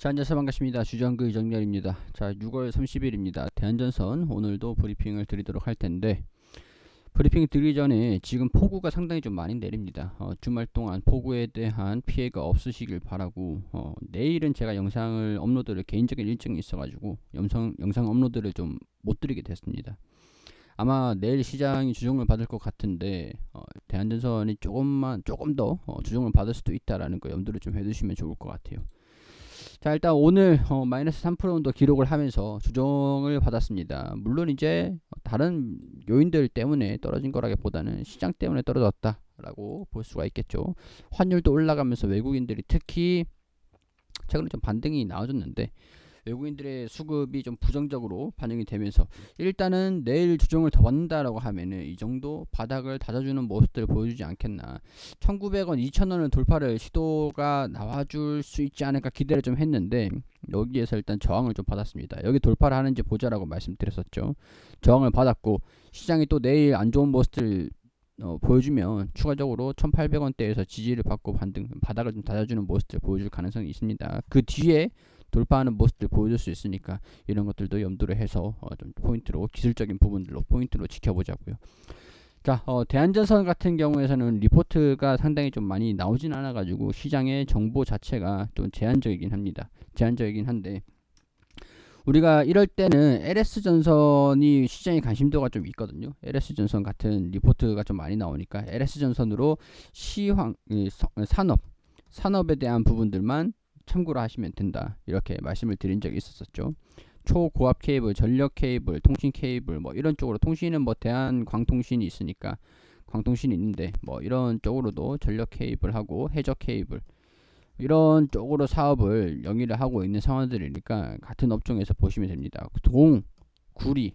자, 안녕하세요. 반갑습니다. 주정그 이정렬입니다. 자, 6월 30일입니다. 대한전선 오늘도 브리핑을 드리도록 할 텐데, 브리핑 드리기 전에 지금 폭우가 상당히 좀 많이 내립니다. 주말 동안 폭우에 대한 피해가 없으시길 바라고, 내일은 제가 영상을 업로드를 개인적인 일정이 있어가지고 영상 업로드를 좀 못 드리게 됐습니다. 아마 내일 시장이 주종을 받을 것 같은데, 대한전선이 조금 더 주종을 받을 수도 있다라는 거 염두를 좀 해두시면 좋을 것 같아요. 자, 일단 오늘 마이너스 3% 정도 기록을 하면서 조정을 받았습니다. 물론 이제 다른 요인들 때문에 떨어진 거라기보다는 시장 때문에 떨어졌다라고 볼 수가 있겠죠. 환율도 올라가면서 외국인들이 특히 최근에 좀 반등이 나와줬는데, 외국인들의 수급이 좀 부정적으로 반영이 되면서 일단은 내일 조정을 더 받는다라고 하면은 이 정도 바닥을 다져주는 모습들을 보여주지 않겠나. 1900원, 2000원을 돌파를 시도가 나와줄 수 있지 않을까 기대를 좀 했는데, 여기에서 일단 저항을 좀 받았습니다. 여기 돌파를 하는지 보자라고 말씀드렸었죠. 저항을 받았고, 시장이 또 내일 안 좋은 모습들 보여주면 추가적으로 1800원대에서 지지를 받고 바닥을 좀 다져주는 모습들 보여줄 가능성이 있습니다. 그 뒤에 돌파하는 모습들 보여줄 수 있으니까 이런 것들도 염두를 해서 좀 포인트로, 기술적인 부분들로 포인트로 지켜보자고요. 자, 대한전선 같은 경우에서는 리포트가 상당히 좀 많이 나오진 않아가지고 시장의 정보 자체가 좀 제한적이긴 합니다. 제한적이긴 한데, 우리가 이럴 때는 LS전선이 시장의 관심도가 좀 있거든요. LS전선 같은 리포트가 좀 많이 나오니까 LS전선으로 산업에 대한 부분들만 참고를 하시면 된다, 이렇게 말씀을 드린 적이 있었죠. 초고압 케이블, 전력 케이블, 통신 케이블, 뭐 이런 쪽으로, 통신은 뭐 대한광통신이 있으니까 광통신이 있는데, 뭐 이런 쪽으로도 전력 케이블하고 해적 케이블, 이런 쪽으로 사업을 영위를 하고 있는 상황들이니까 같은 업종에서 보시면 됩니다. 구리,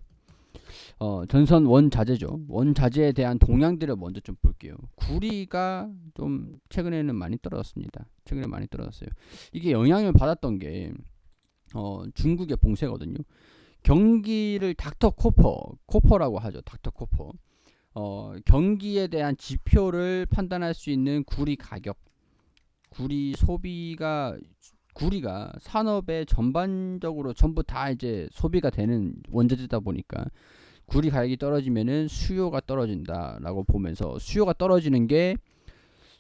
전선 원자재죠. 원자재에 대한 동향들을 먼저 좀 볼게요. 구리가 좀 최근에는 많이 떨어졌습니다. 최근에 많이 떨어졌어요. 이게 영향을 받았던 게 중국의 봉쇄거든요. 경기를 코퍼라고 하죠. 닥터코퍼. 경기에 대한 지표를 판단할 수 있는 구리 가격, 구리가 산업에 전반적으로 전부 다 이제 소비가 되는 원자재다 보니까 구리 가격이 떨어지면은 수요가 떨어진다라고 보면서, 수요가 떨어지는 게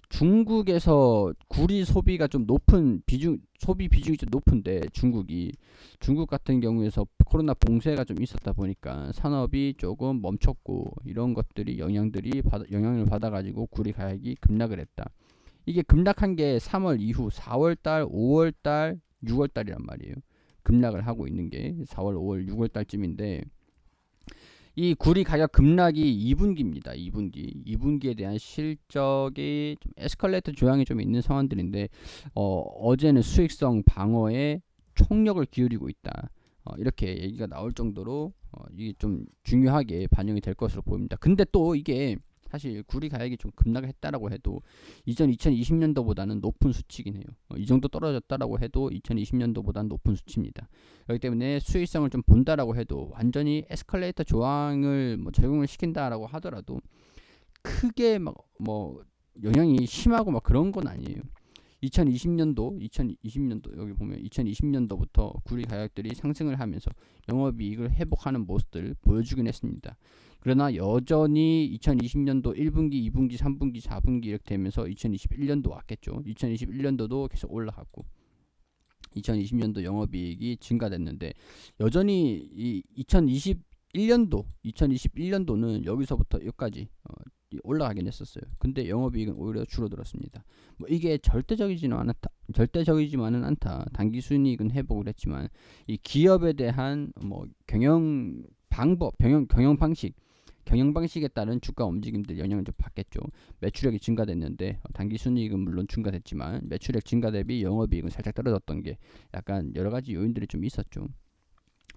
중국에서 구리 소비가 좀 높은 소비 비중이 좀 높은데, 중국 같은 경우에서 코로나 봉쇄가 좀 있었다 보니까 산업이 조금 멈췄고, 이런 것들이 영향을 받아가지고 구리 가격이 급락을 했다. 이게 급락한 게 3월 이후 4월달, 5월달, 6월달이란 말이에요. 급락을 하고 있는 게 4월, 5월, 6월달쯤인데, 이 구리 가격 급락이 2분기입니다. 2분기에 대한 실적이 좀 에스컬레이터 조항이 좀 있는 상황들인데, 어제는 수익성 방어에 총력을 기울이고 있다, 이렇게 얘기가 나올 정도로 이게 좀 중요하게 반영이 될 것으로 보입니다. 근데 또 이게 사실 구리 가격이 좀 급락을 했다라고 해도 2020년도보다는 높은 수치긴 해요. 이 정도 떨어졌다라고 해도 2020년도보다는 높은 수치입니다. 그렇기 때문에 수익성을 좀 본다라고 해도 완전히 에스컬레이터 조항을 적용을 시킨다라고 하더라도 크게 영향이 심하고 그런 건 아니에요. 2020년도 여기 보면 2020년도부터 구리 가격들이 상승을 하면서 영업이익을 회복하는 모습들 보여주긴 했습니다. 그러나 여전히 2020년도 1분기, 2분기, 3분기, 4분기 이렇게 되면서 2021년도 왔겠죠. 2021년도도 계속 올라갔고 2020년도 영업이익이 증가됐는데, 여전히 이 2021년도는 여기서부터 여기까지 올라가긴 했었어요. 근데 영업이익은 오히려 줄어들었습니다. 이게 절대적이지만은 않다. 단기 순이익은 회복을 했지만 이 기업에 대한 경영 방식에 따른 주가 움직임들 영향을 좀 받겠죠. 매출액이 증가됐는데 단기 순이익은 물론 증가됐지만 매출액 증가 대비 영업이익은 살짝 떨어졌던 게 약간 여러 가지 요인들이 좀 있었죠.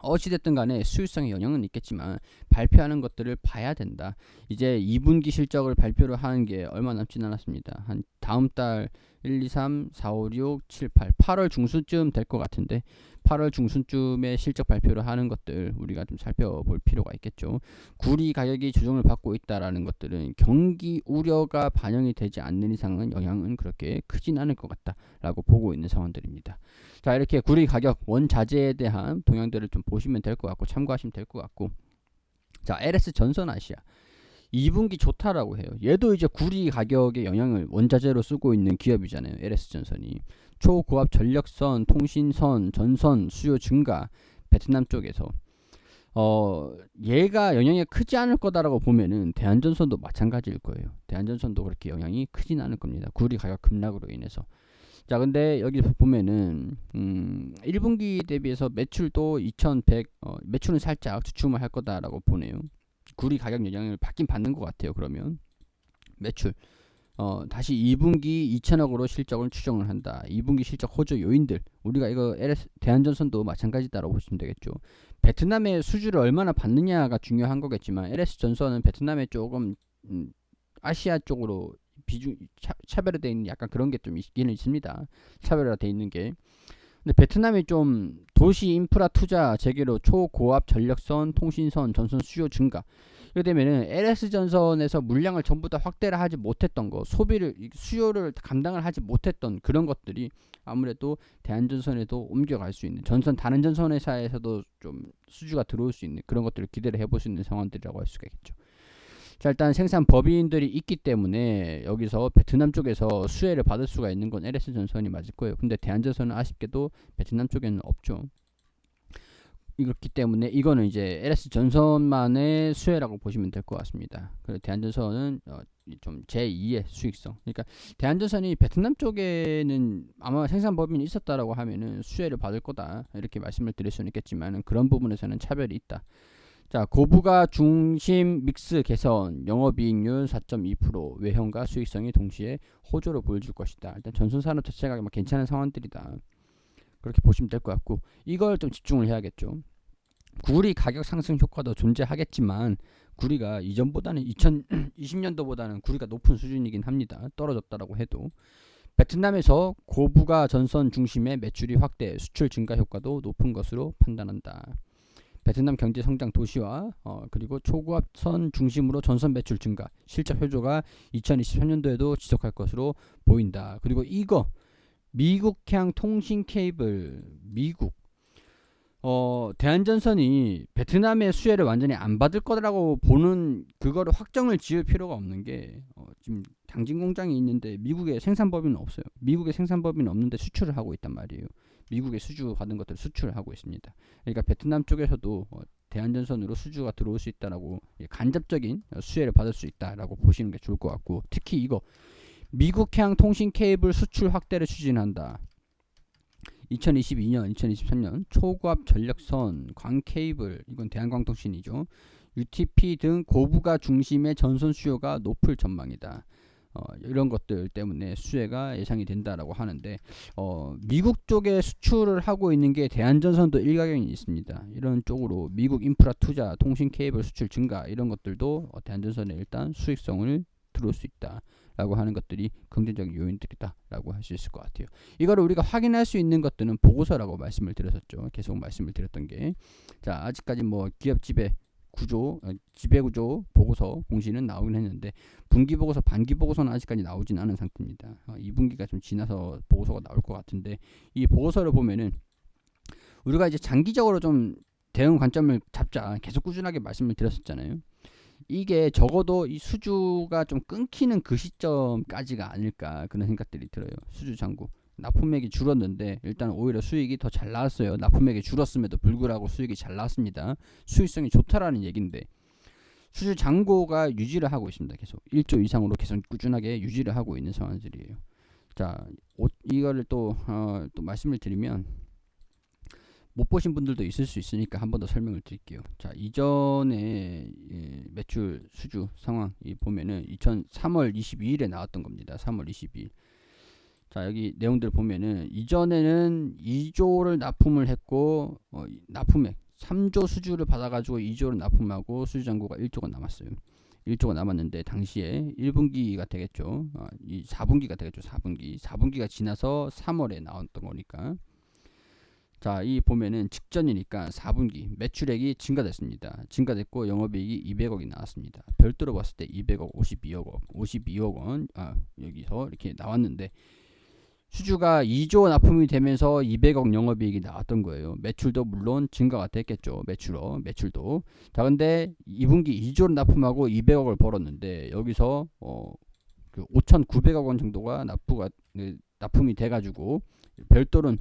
어찌됐든 간에 수익성에 영향은 있겠지만 발표하는 것들을 봐야 된다. 이제 2분기 실적을 발표를 하는 게 얼마 남진 않았습니다. 한 다음 달 1, 2, 3, 4, 5, 6, 7, 8. 8월 중순쯤 될 것 같은데 8월 중순쯤에 실적 발표를 하는 것들 우리가 좀 살펴볼 필요가 있겠죠. 구리 가격이 조정을 받고 있다라는 것들은 경기 우려가 반영이 되지 않는 이상은 영향은 그렇게 크진 않을 것 같다라고 보고 있는 상황들입니다. 자, 이렇게 구리 가격 원자재에 대한 동향들을 좀 보시면 될 것 같고 참고하시면 될 것 같고, 자, LS 전선 아시아 2분기 좋다라고 해요. 얘도 이제 구리 가격의 영향을 원자재로 쓰고 있는 기업이잖아요. LS전선이. 초고압 전력선, 통신선, 전선 수요 증가, 베트남 쪽에서 얘가 영향이 크지 않을 거다라고 보면은 대한전선도 마찬가지일 거예요. 대한전선도 그렇게 영향이 크진 않을 겁니다. 구리 가격 급락으로 인해서. 자, 근데 여기 보면은 1분기 대비해서 매출도 2100 매출은 살짝 주춤을 할 거다라고 보네요. 구리 가격 영향을 받긴 받는 것 같아요. 그러면 매출 다시 2분기 2천억으로 실적을 추정을 한다. 2분기 실적 호조 요인들 우리가 이거 대한전선도 마찬가지다라고 보시면 되겠죠. 베트남의 수주를 얼마나 받느냐가 중요한 거겠지만 LS전선은 베트남에 조금 아시아 쪽으로 비중 차별화되어 있는 약간 그런 게 좀 있기는 있습니다. 차별화되어 있는 게. 근데 베트남이 좀 도시 인프라 투자 재개로 초고압 전력선, 통신선, 전선 수요 증가. 이렇게 되면은 LS전선에서 물량을 전부 다 확대를 하지 못했던 거, 수요를 감당을 하지 못했던 그런 것들이 아무래도 대한전선에도 옮겨갈 수 있는, 다른 전선 회사에서도 좀 수주가 들어올 수 있는 그런 것들을 기대를 해볼 수 있는 상황들이라고 할 수가 있겠죠. 자, 일단 생산 법인들이 있기 때문에 여기서 베트남 쪽에서 수혜를 받을 수가 있는 건 LS전선이 맞을 거예요. 근데 대한전선은 아쉽게도 베트남 쪽에는 없죠. 그렇기 때문에 이거는 이제 LS전선만의 수혜라고 보시면 될 것 같습니다. 그리고 대한전선은 좀 제2의 수익성. 그러니까 대한전선이 베트남 쪽에는 아마 생산 법인이 있었다라고 하면은 수혜를 받을 거다 이렇게 말씀을 드릴 수는 있겠지만 그런 부분에서는 차별이 있다. 자, 고부가 중심 믹스 개선, 영업이익률 4.2%, 외형과 수익성이 동시에 호조를 보여줄 것이다. 일단 전선산업 자체가 괜찮은 상황들이다. 그렇게 보시면 될 것 같고, 이걸 좀 집중을 해야겠죠. 구리 가격 상승 효과도 존재하겠지만 구리가 이전보다는 2020년도보다는 구리가 높은 수준이긴 합니다. 떨어졌다라고 해도 베트남에서 고부가 전선 중심의 매출이 확대, 수출 증가 효과도 높은 것으로 판단한다. 베트남 경제 성장 도시화 그리고 초고압선 중심으로 전선 매출 증가, 실적 효조가 2023년도에도 지속할 것으로 보인다. 그리고 이거 미국향 통신 케이블 미국 대한전선이 베트남의 수혜를 완전히 안 받을 거라고 보는 그거를 확정을 지을 필요가 없는 게 지금 당진 공장이 있는데 미국에 생산법인은 없어요. 미국에 생산법인은 없는데 수출을 하고 있단 말이에요. 미국에 수주 받은 것들을 수출을 하고 있습니다. 그러니까 베트남 쪽에서도 대한전선으로 수주가 들어올 수 있다라고 간접적인 수혜를 받을 수 있다라고 보시는 게 좋을 것 같고, 특히 이거 미국향 통신 케이블 수출 확대를 추진한다. 2022년, 2023년 초고압 전력선, 광 케이블, 이건 대한광통신이죠. UTP 등 고부가 중심의 전선 수요가 높을 전망이다. 이런 것들 때문에 수혜가 예상이 된다라고 하는데 미국 쪽에 수출을 하고 있는 게 대한전선도 일가견이 있습니다. 이런 쪽으로 미국 인프라 투자, 통신 케이블 수출 증가 이런 것들도 대한전선에 일단 수익성을 들어올 수 있다. 라고 하는 것들이 긍정적인 요인들이다 라고 할 수 있을 것 같아요. 이거를 우리가 확인할 수 있는 것들은 보고서라고 말씀을 드렸었죠. 계속 말씀을 드렸던 게, 자, 아직까지 뭐 기업 지배 구조 보고서 공시는 나오긴 했는데 분기 보고서, 반기 보고서는 아직까지 나오진 않은 상태입니다. 2분기가 좀 지나서 보고서가 나올 것 같은데, 이 보고서를 보면은 우리가 이제 장기적으로 좀 대응 관점을 잡자 계속 꾸준하게 말씀을 드렸었잖아요. 이게 적어도 이 수주가 좀 끊기는 그 시점까지가 아닐까 그런 생각들이 들어요. 수주 잔고 납품액이 줄었는데 일단 오히려 수익이 더 잘 나왔어요. 납품액이 줄었음에도 불구하고 수익이 잘 나왔습니다. 수익성이 좋다라는 얘기인데 수주 잔고가 유지를 하고 있습니다. 계속 1조 이상으로 계속 꾸준하게 유지를 하고 있는 상황들이에요. 자, 이거를 또 말씀을 드리면 못 보신 분들도 있을 수 있으니까 한 번 더 설명을 드릴게요. 자, 이전에 매출 수주 상황 보면은 3월 22일에 나왔던 겁니다. 3월 22일. 자, 여기 내용들 보면은 이전에는 2조를 납품을 했고 납품액 3조 수주를 받아가지고 2조를 납품하고 수주 잔고가 1조가 남았어요. 1조가 남았는데 당시에 1분기가 되겠죠. 이 4분기가 되겠죠. 4분기가 지나서 3월에 나왔던 거니까. 자, 이 보면은 직전이니까 4분기 매출액이 증가됐습니다. 증가됐고 영업이익이 200억이 나왔습니다. 별도로 봤을 때 200억, 52억 원 여기서 이렇게 나왔는데 수주가 2조 납품이 되면서 200억 영업이익이 나왔던 거예요. 매출도 물론 증가가 됐겠죠. 매출도. 자, 근데 2분기 2조를 납품하고 200억을 벌었는데 여기서 그 5,900억 원 정도가 납품이 돼가지고 별도는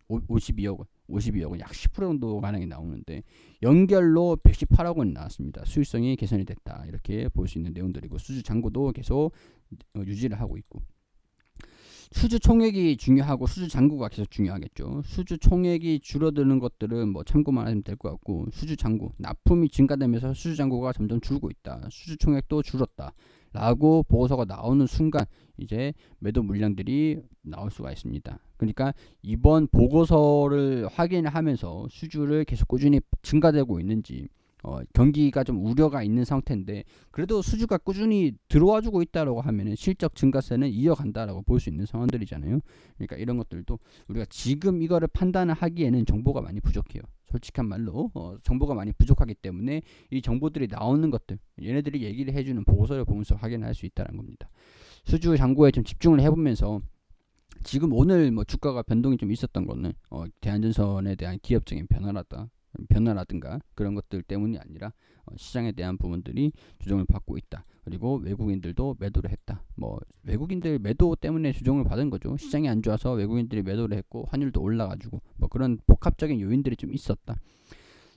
52억은 약 10% 정도 가능이 나오는데 연결로 118억 원이 나왔습니다. 수익성이 개선이 됐다. 이렇게 볼 수 있는 내용들이고 수주 잔고도 계속 유지를 하고 있고 수주 총액이 중요하고 수주 잔고가 계속 중요하겠죠. 수주 총액이 줄어드는 것들은 뭐 참고만 하시면 될 것 같고 수주 잔고 납품이 증가되면서 수주 잔고가 점점 줄고 있다. 수주 총액도 줄었다. 라고 보고서가 나오는 순간 이제 매도 물량들이 나올 수가 있습니다. 그러니까 이번 보고서를 확인하면서 수주를 계속 꾸준히 증가되고 있는지 경기가 좀 우려가 있는 상태인데 그래도 수주가 꾸준히 들어와주고 있다라고 하면은 실적 증가세는 이어간다라고 볼 수 있는 상황들이잖아요. 그러니까 이런 것들도 우리가 지금 이거를 판단을 하기에는 정보가 많이 부족해요. 솔직한 말로 정보가 많이 부족하기 때문에 이 정보들이 나오는 것들 얘네들이 얘기를 해주는 보고서를 보면서 확인할 수 있다는 겁니다. 수주 잔고에 좀 집중을 해보면서 지금 오늘 뭐 주가가 변동이 좀 있었던 거는 대한전선에 대한 기업적인 변화라든가 그런 것들 때문이 아니라 시장에 대한 부분들이 조정을 받고 있다. 그리고 외국인들도 매도를 했다. 뭐 외국인들 매도 때문에 조정을 받은 거죠. 시장이 안 좋아서 외국인들이 매도를 했고 환율도 올라가지고 뭐 그런 복합적인 요인들이 좀 있었다.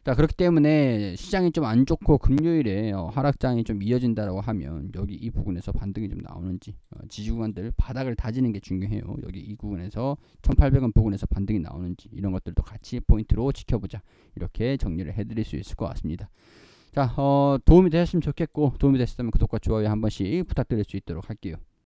자, 그렇기 때문에 시장이 좀 안 좋고 금요일에 하락장이 좀 이어진다라고 하면 여기 이 부분에서 반등이 좀 나오는지 지지구간들 바닥을 다지는 게 중요해요. 여기 이 부분에서 1800원 부분에서 반등이 나오는지 이런 것들도 같이 포인트로 지켜보자. 이렇게 정리를 해드릴 수 있을 것 같습니다. 자, 도움이 되셨으면 좋겠고 도움이 되셨다면 구독과 좋아요 한 번씩 부탁드릴 수 있도록 할게요.